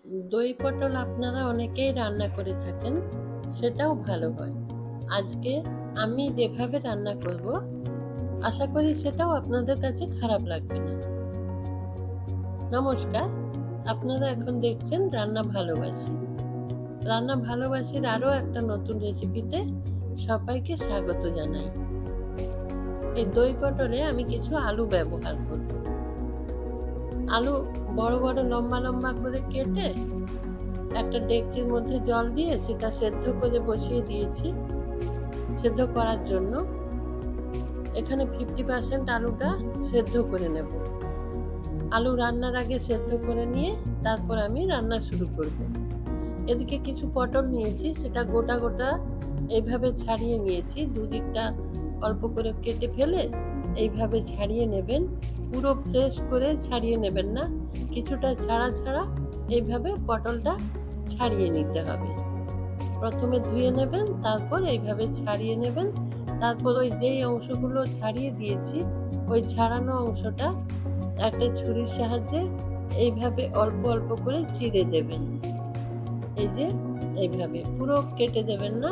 দই পটল আপনারা অনেকেই রান্না করে থাকেন, সেটাও ভালো হয়। আজকে আমি যেভাবে রান্না করব, আশা করি সেটাও আপনাদের কাছে খারাপ লাগবে না। নমস্কার, আপনারা এখন দেখছেন রান্না ভালোবাসি। রান্না ভালোবাসির আরও একটা নতুন রেসিপিতে সবাইকে স্বাগত জানাই। এই দই পটলে আমি কিছু আলু ব্যবহার করব। আলু বড় বড় লম্বা লম্বা করে কেটে একটা ডেকচির মধ্যে জল দিয়ে সেটা সেদ্ধ করে বসিয়ে দিয়েছি। সেদ্ধ করার জন্য এখানে 50% আলুটা সেদ্ধ করে নেব। আলু রান্নার আগে সেদ্ধ করে নিয়ে তারপর আমি রান্না শুরু করব। এদিকে কিছু পটল নিয়েছি, সেটা গোটা গোটা এইভাবে ছাড়িয়ে নিয়েছি। দুদিকটা অল্প করে কেটে ফেলে এইভাবে ছাড়িয়ে নেবেন। পুরো ফ্রেশ করে ছাড়িয়ে নেবেন না, কিছুটা ছাড়া ছাড়া এইভাবে পটলটা ছাড়িয়ে নিতে হবে। প্রথমে ধুয়ে নেবেন, তারপর এইভাবে ছাড়িয়ে নেবেন। তারপর ওই যেই অংশগুলো ছাড়িয়ে দিয়েছি ওই ছাড়ানো অংশটা একটা ছুরির সাহায্যে এইভাবে অল্প অল্প করে চিড়ে দেবেন। এই যে এইভাবে পুরো কেটে দেবেন না,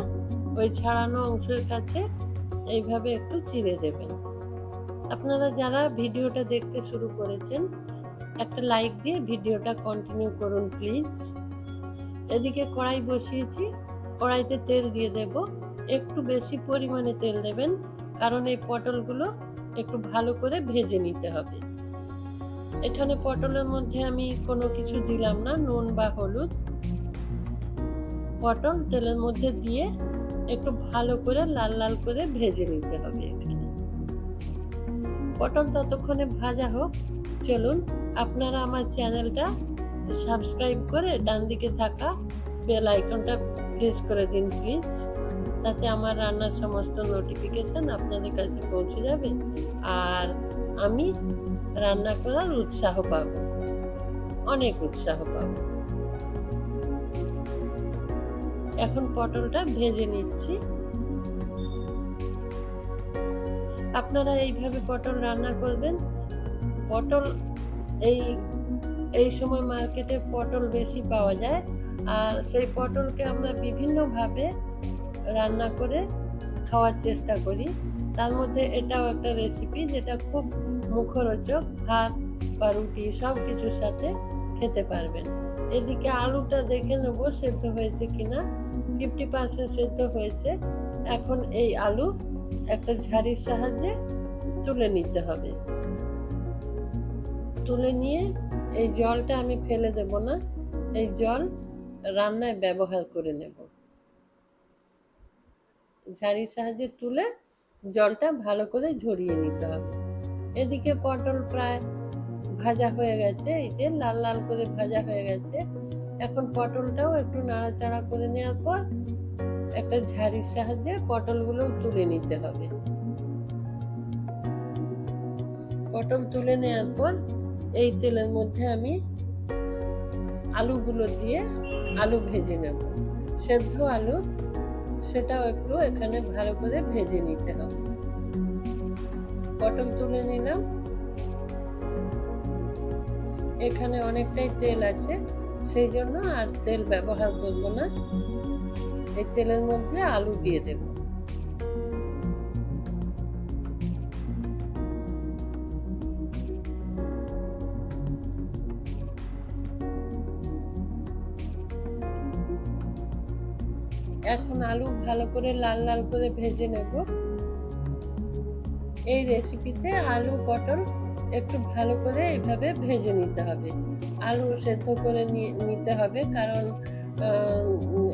ওই ছাড়ানো অংশের কাছে এইভাবে একটু চিড়ে দেবেন। আপনারা যারা ভিডিওটা দেখতে শুরু করেছেন, একটা লাইক দিয়ে ভিডিওটা কন্টিনিউ করুন প্লিজ। এদিকে কড়াই বসিয়েছি, কড়াইতে তেল দিয়ে দেব। একটু বেশি পরিমাণে তেল দেবেন, কারণ এই পটলগুলো একটু ভালো করে ভেজে নিতে হবে। এখানে পটলের মধ্যে আমি কোনো কিছু দিলাম না, নুন বা হলুদ। পটল তেলের মধ্যে দিয়ে একটু ভালো করে লাল লাল করে ভেজে নিতে হবে। এখানে পটল ততক্ষণে ভাজা হোক। চলুন, আপনারা আমার চ্যানেলটা সাবস্ক্রাইব করে ডান দিকে থাকা বেল আইকনটা প্রেস করে দিন প্লিজ। তাতে আমার রান্নার সমস্ত নোটিফিকেশন আপনাদের কাছে পৌঁছে যাবে, আর আমি রান্না করার উৎসাহ পাব, অনেক উৎসাহ পাব। এখন পটলটা ভেজে নিচ্ছি। আপনারা এইভাবে পটল রান্না করবেন। পটল এই এই সময় মার্কেটে পটল বেশি পাওয়া যায়, আর সেই পটলকে আমরা বিভিন্নভাবে রান্না করে খাওয়ার চেষ্টা করি। তার মধ্যে এটাও একটা রেসিপি যেটা খুব মুখরোচক, ভাত বা রুটি সব কিছুর সাথে খেতে পারবেন। এদিকে আলুটা দেখে নেব সেদ্ধ হয়েছে কিনা। 50% সেদ্ধ হয়েছে। এখন এই আলু একটা ঝাড়ির সাহায্যে তুলে নিতে হবে। তুলে নিয়ে এই জলটা আমি ফেলে দেব না, এই জল রান্নায় ব্যবহার করে নেব। ঝাড়ির সাহায্যে তুলে জলটা ভালো করে ঝরিয়ে নিতে হবে। এদিকে পটল প্রায় ভাজা হয়ে গেছে, এই যে লাল লাল করে ভাজা হয়ে গেছে। এখন পটলটাও একটু নাড়াচাড়া করে নেওয়ার পর একটা ঝাড়ির সাহায্যে পটলগুলোও তুলে নিতে হবে। পটল তুলে নেওয়ার পর এই তেলের মধ্যে আমি আলুগুলো দিয়ে আলু ভেজে নেব। সেদ্ধ আলু, সেটাও একটু এখানে ভালো করে ভেজে নিতে হবে। পটল তুলে নিলাম। এখানে অনেকটাই তেল আছে, সেই জন্য আর তেল ব্যবহার করব না। এই তেলের মধ্যে আলু দিয়ে দেব। এখন আলু ভালো করে লাল লাল করে ভেজে নেব। এই রেসিপিতে আলু পটল একটু ভালো করে এইভাবে ভেজে নিতে হবে। আলু সেদ্ধ করে নিতে হবে, কারণ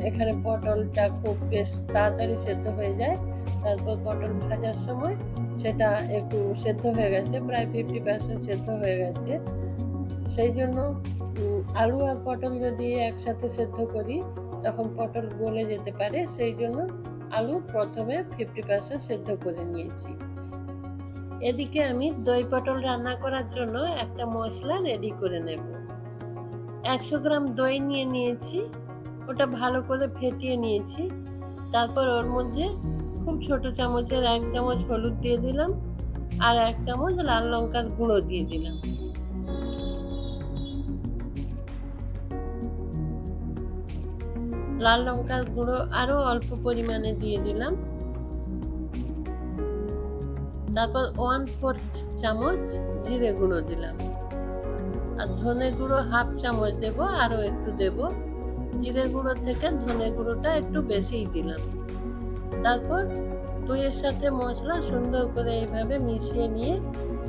এখানে পটলটা খুব বেশ তাড়াতাড়ি সেদ্ধ হয়ে যায়। তারপর পটল ভাজার সময় সেটা একটু সেদ্ধ হয়ে গেছে, প্রায় 50% সেদ্ধ হয়ে গেছে। সেই জন্য আলু আর পটল যদি একসাথে সেদ্ধ করি তখন পটল গলে যেতে পারে, সেই জন্য আলু প্রথমে 50% সেদ্ধ করে নিয়েছি। এদিকে আমি দই পটল রান্না করার জন্য একটা মশলা রেডি করে নেব। 100 গ্রাম দই নিয়ে নিয়েছি, ওটা ভালো করে ফেটিয়ে নিয়েছি। তারপর ওর মধ্যে খুব ছোট চামচের 1 চামচ হলুদ দিয়ে দিলাম, আর 1 চামচ লাল লঙ্কার গুঁড়ো দিয়ে দিলাম। লাল লঙ্কার গুঁড়ো আরো অল্প পরিমাণে দিয়ে দিলাম। তারপর 1/4 চামচ জিরে গুঁড়ো দিলাম, আর ধনে গুঁড়ো হাফ চামচ দেব, আরো একটু দেব। জিরে গুঁড়ো থেকে ধনে গুঁড়োটা একটু বেশিই দিলাম। তারপর দইয়ের সাথে মশলা সুন্দর করে এইভাবে মিশিয়ে নিয়ে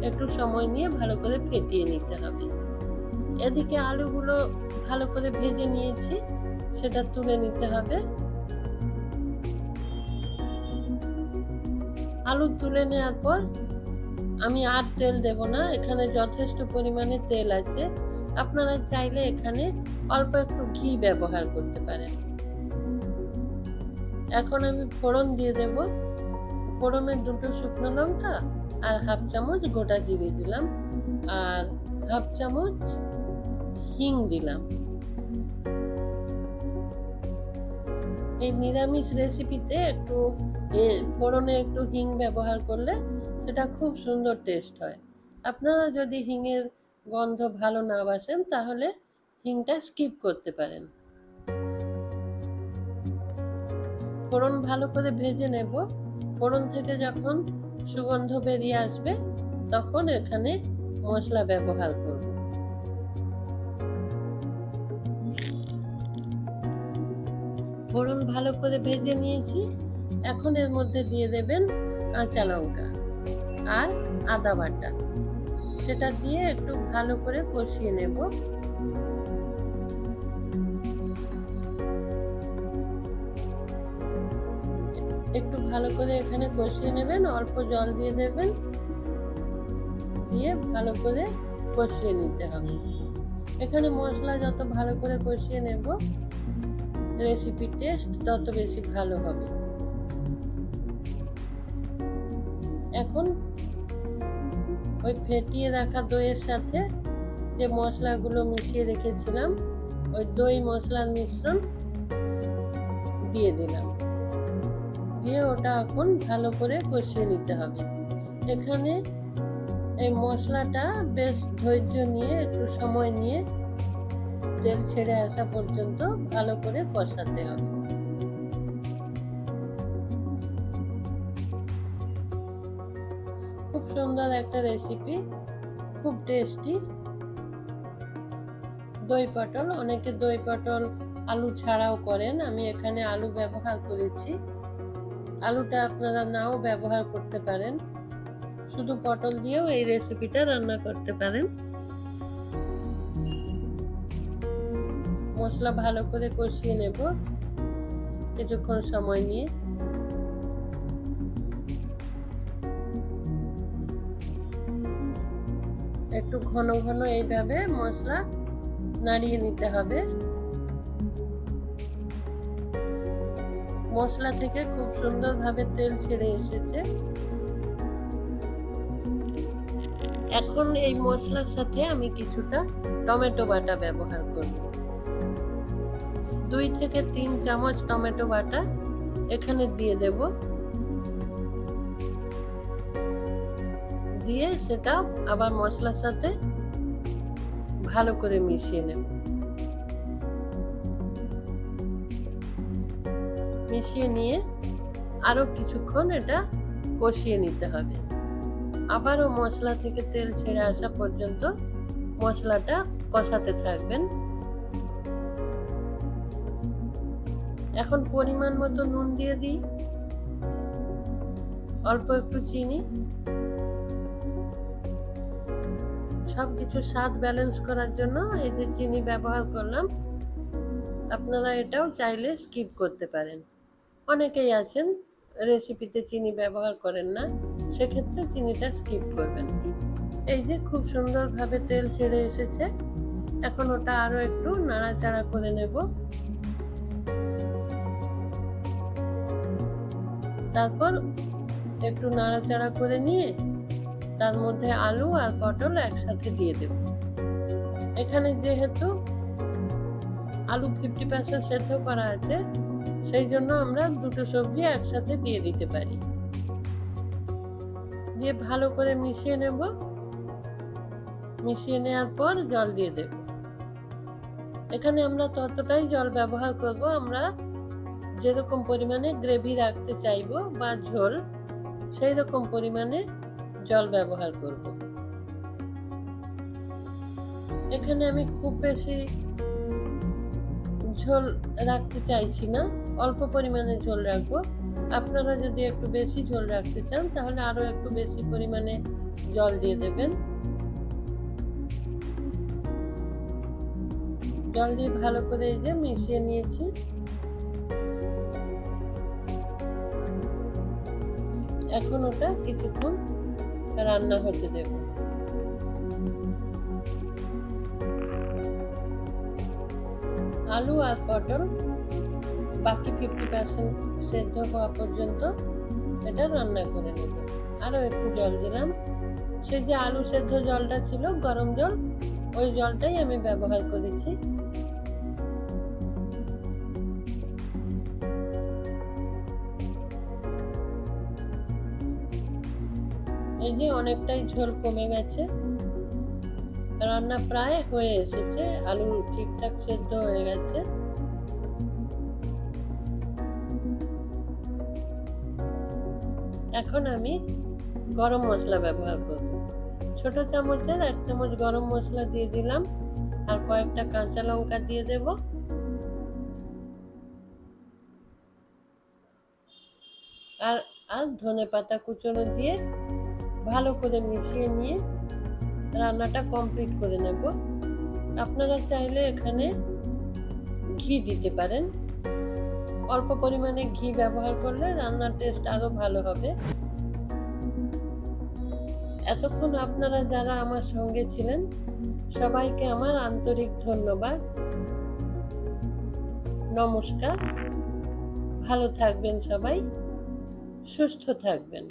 একটু সময় নিয়ে ভালো করে ফেটিয়ে নিতে হবে। এদিকে আলুগুলো ভালো করে ভেজে নিয়েছি, সেটা তুলে নিতে হবে। আলু তুলে নেওয়ার পর আমি আর তেল দেব না, এখানে যথেষ্ট পরিমাণে তেল আছে। আপনারা চাইলে এখানে অল্প একটু ঘি ব্যবহার করতে পারেন। এখন আমি ফোড়ন দিয়ে দেব। ফোড়নে 2 শুকনো লঙ্কা আর হাফ চামচ গোটা জিরে দিলাম, আর হাফ চামচ হিং দিলাম। এই নিরামিষ রেসিপিতে একটু ফোড়নে একটু হিং ব্যবহার করলে সেটা খুব সুন্দর টেস্ট হয়। আপনারা যদি হিঙের গন্ধ ভালো না বাসেন তাহলে হিংটা স্কিপ করতে পারেন। ফোড়ন ভালো করে ভেজে নেব। ফোড়ন থেকে যখন সুগন্ধ বেরিয়ে আসবে তখন এখানে মশলা ব্যবহার করব। ফোড়ন ভালো করে ভেজে নিয়েছি। এখন এর মধ্যে দিয়ে দেবেন কাঁচা লঙ্কা আর আদা বাটা। সেটা দিয়ে একটু ভালো করে কষিয়ে নেব। একটু ভালো করে এখানে কষিয়ে নেবেন, অল্প জল দিয়ে দেবেন, দিয়ে ভালো করে কষিয়ে নিতে হবে। এখানে মশলা যত ভালো করে কষিয়ে নেব রেসিপির টেস্ট তত বেশি ভালো হবে। এখন ওই ফেটিয়ে রাখা দইয়ের সাথে যে মশলাগুলো মিশিয়ে রেখেছিলাম ওই দই মশলার মিশ্রণ দিয়ে দিলাম, দিয়ে ওটা এখন ভালো করে কষিয়ে নিতে হবে। এখানে এই মশলাটা বেশ ধৈর্য নিয়ে একটু সময় নিয়ে তেল ছেড়ে আসা পর্যন্ত ভালো করে কষাতে হবে। খুব সুন্দর একটা রেসিপি, খুব টেস্টি দই পটল। অনেকে দই পটল আলু ছাড়াও করেন, আমি এখানে আলু ব্যবহার করেছি। আলুটা আপনারা নাও ব্যবহার করতে পারেন, শুধু পটল দিয়েও এই রেসিপিটা রান্না করতে পারেন। মশলা ভালো করে কষিয়ে নেব কিছুক্ষণ সময় নিয়ে। একটু ঘন ঘন এইভাবে মশলা নাড়িয়ে নিতে হবে। মশলা থেকে খুব সুন্দরভাবে তেল ছেড়ে এসেছে। এখন এই মশলার সাথে আমি কিছুটা টমেটো বাটা ব্যবহার করব। 2 থেকে 3 চামচ টমেটো বাটা এখানে দিয়ে দেব, দিয়ে সেটা আবার মশলার সাথে ভালো করে মিশিয়ে নেব। মিশিয়ে নিয়ে আরো কিছুক্ষণ এটা কষিয়ে নিতে হবে। আবারও মশলা থেকে তেল ছেড়ে আসা পর্যন্ত মশলাটা কষাতে থাকবেন। এখন পরিমাণ মতো নুন দিয়ে দিই, অল্প একটু চিনি। সবকিছু স্বাদ ব্যালেন্স করার জন্য এই যে চিনি ব্যবহার করলাম। আপনারা এটাও চাইলে স্কিপ করতে পারেন। অনেকেই আছেন রেসিপিতে চিনি ব্যবহার করেন না, সেক্ষেত্রে চিনিটা স্কিপ করবেন। এই যে খুব সুন্দরভাবে তেল ছেড়ে এসেছে, এখন ওটা আরো একটু নাড়াচাড়া করে নেব। তারপর একটু নাড়াচাড়া করে নিয়ে তার মধ্যে আলু আর পটল একসাথে দিয়ে দেব। এখানে যেহেতু আলু 50% সেদ্ধ করা আছে, সেই জন্য আমরা দুটো সবজি একসাথে দিয়ে দিতে পারি। দিয়ে ভালো করে মিশিয়ে নেব। মিশিয়ে নেওয়ার পর জল দিয়ে দেব। এখানে আমরা ততটাই জল ব্যবহার করব আমরা যেরকম পরিমাণে গ্রেভি রাখতে চাইবো বা ঝোল, সেই রকম পরিমাণে জল ব্যবহার করব। এখানে আমি খুব বেশি ঝোল রাখতে চাইছি না, অল্প পরিমাণে ঝোল রাখবো। আপনারা যদি একটু বেশি ঝোল রাখতে চান তাহলে আরো একটু বেশি পরিমাণে জল দিয়ে দেবেন। জল দিয়ে ভালো করে এই যে মিশিয়ে নিয়েছি। এখন ওটা কিছুক্ষণ রান্না হতে দেব। আলু আর পটল বাকি 50% সেদ্ধ হওয়া পর্যন্ত এটা রান্না করে নেব। আরো একটু জল দিলাম, সেই যে আলু সেদ্ধ জলটা ছিল গরম জল, ওই জলটাই আমি ব্যবহার করেছি। এই যে অনেকটাই ঝোল কমে গেছে, রান্না প্রায় হয়ে এসেছে, আলু ঠিকঠাক সেদ্ধ হয়ে গেছে। এখন আমি গরম মশলা ব্যবহার করব। ছোট চামচের 1 চামচ গরম মশলা দিয়ে দিলাম, আর কয়েকটা কাঁচা লঙ্কা দিয়ে দেব। আর আর ধনেপাতা কুচনো দিয়ে ভালো করে মিশিয়ে নিয়ে রান্নাটা কমপ্লিট করে নেব। আপনারা চাইলে এখানে ঘি দিতে পারেন, অল্প পরিমাণে ঘি ব্যবহার করলে রান্নার টেস্ট আরো ভালো হবে। এতক্ষণ আপনারা যারা আমার সঙ্গে ছিলেন সবাইকে আমার আন্তরিক ধন্যবাদ। নমস্কার, ভালো থাকবেন সবাই, সুস্থ থাকবেন।